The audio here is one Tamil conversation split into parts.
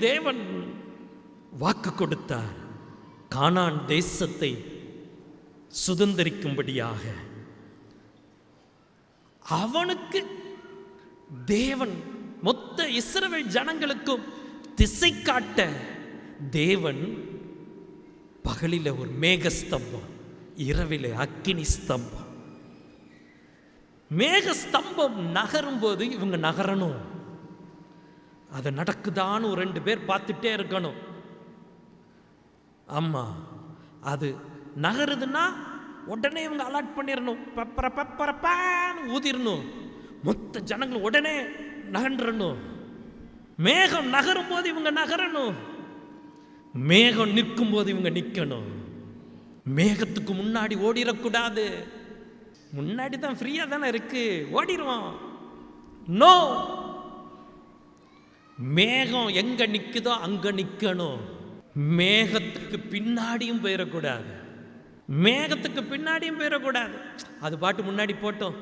தேவன் வாக்கு கொடுத்தார். கானான் தேசத்தை சுதந்தரிக்கும்படியாக அவனுக்கு தேவன் மொத்த இஸ்ரவேல் ஜனங்களுக்கும் திசை காட்ட தேவன் பகலில ஒரு மேகஸ்தம்பம், இரவில அக்கினி ஸ்தம்பம். மேகஸ்தம்பம் நகரும் போது இவங்க நகரணும். அது நடக்குதான்னு ஒரு 2 பேர் பார்த்துட்டே இருக்கணும். ஆமா, அது நகருதுன்னா உடனே இவங்க அலர்ட் பண்ணிடணும், பப்பரப்பான்னு ஊதிரணும். மொத்த ஜனங்கள் உடனே நகன்றணும். மேகம் நகரும் போது இவங்க நகரணும், மேகம் நிற்கும் போது இவங்க நிற்கணும். மேகத்துக்கு முன்னாடி ஓடிடக்கூடாது. முன்னாடி தான் ஃப்ரீயா தானே இருக்கு, ஓடிடுவோம். நோ, மேகம் எங்க நிக்குதோ அங்க நிக்கணும். மேகத்துக்கு பின்னாடியும் போயிடக்கூடாது, மேகத்துக்கு பின்னாடியும் போயிடக்கூடாது. அது பாட்டு முன்னாடி போட்டோம்,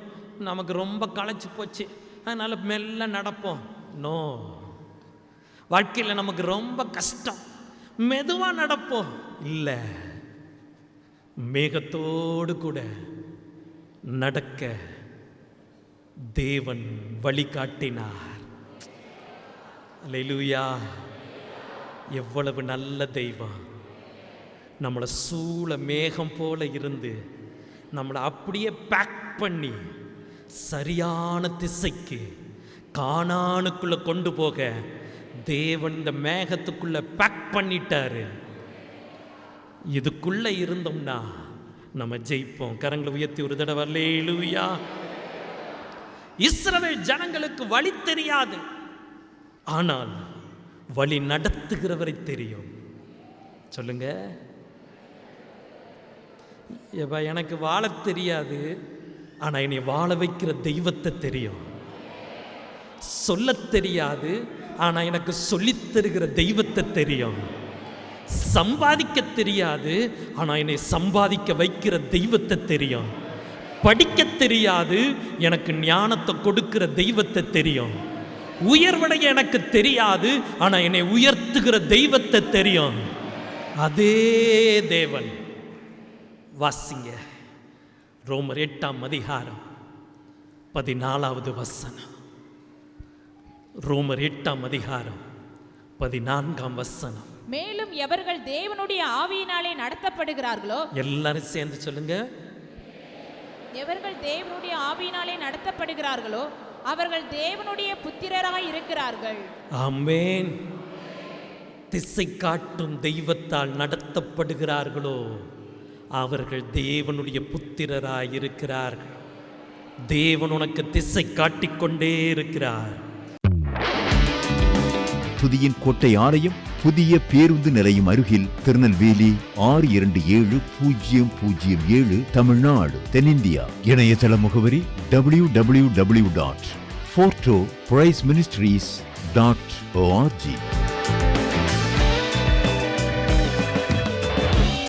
நமக்கு ரொம்ப களைச்சு போச்சு, அதனால மெல்ல நடப்போம். நோ, வாழ்க்கையில் நமக்கு ரொம்ப கஷ்டம், மெதுவா நடப்போம். இல்லை, மேகத்தோடு கூட நடக்க தேவன் வழிகாட்டினார். அல்லேலூயா! எவ்வளவு நல்ல தெய்வம்! நம்மளை சூழ மேகம் போல இருந்து நம்மளை அப்படியே பேக் பண்ணி சரியான திசைக்கு கானானுக்குள்ள கொண்டு போக தேவன் இந்த மேகத்துக்குள்ள பேக் பண்ணிட்டாரு. இதுக்குள்ள இருந்தோம்னா நம்ம ஜெயிப்போம். கரங்களை உயர்த்தி ஒரு தடவை அல்லேலூயா! இஸ்ரவேல் ஜனங்களுக்கு வழி தெரியாது, ஆனால் வழி நடத்துகிறவரை தெரியும். சொல்லுங்க, எனக்கு வாழ தெரியாது, ஆனா என்னை வாழ வைக்கிற தெய்வத்தை தெரியும். சொல்ல தெரியாது, ஆனா எனக்கு சொல்லித் தருகிற தெய்வத்தை தெரியும். சம்பாதிக்க தெரியாது, ஆனா என்னை சம்பாதிக்க வைக்கிற தெய்வத்தை தெரியும். படிக்க தெரியாது, எனக்கு ஞானத்தை கொடுக்கிற தெய்வத்தை தெரியும். உயர்வடைய எனக்கு தெரியாது, ஆனா என்னை உயர்த்துகிற தெய்வத்தை தெரியும். அதே தேவன். வாசிங்க, ரோமர் 8ஆம் அதிகாரம் 14வது வசனம். ரோமர் 8ஆம் அதிகாரம் 14ஆம் வசனம். மேலும் எவர்கள் தேவனுடைய ஆவியினாலே நடத்தப்படுகிறார்களோ, எல்லாரும் சேர்ந்து சொல்லுங்க, எவர்கள் தேவனுடைய ஆவியினாலே நடத்தப்படுகிறார்களோ அவர்கள் தேவனுடைய புத்திரராய் இருக்கிறார்கள். ஆமென். திசை காட்டும் தெய்வத்தால் நடத்தப்படுகிறார்களோ அவர்கள் தேவனுடைய புத்திரராய் இருக்கிறார்கள். தேவன் உனக்கு திசை காட்டிக்கொண்டே இருக்கிறார். துதியின் கோட்டை ஆலயம் புதிய பேருந்து நிலையம் அருகில், திருநெல்வேலி 620007 தமிழ்நாடு, தென்னிந்தியா. இணையதள முகவரி www.fortopriceministries.org.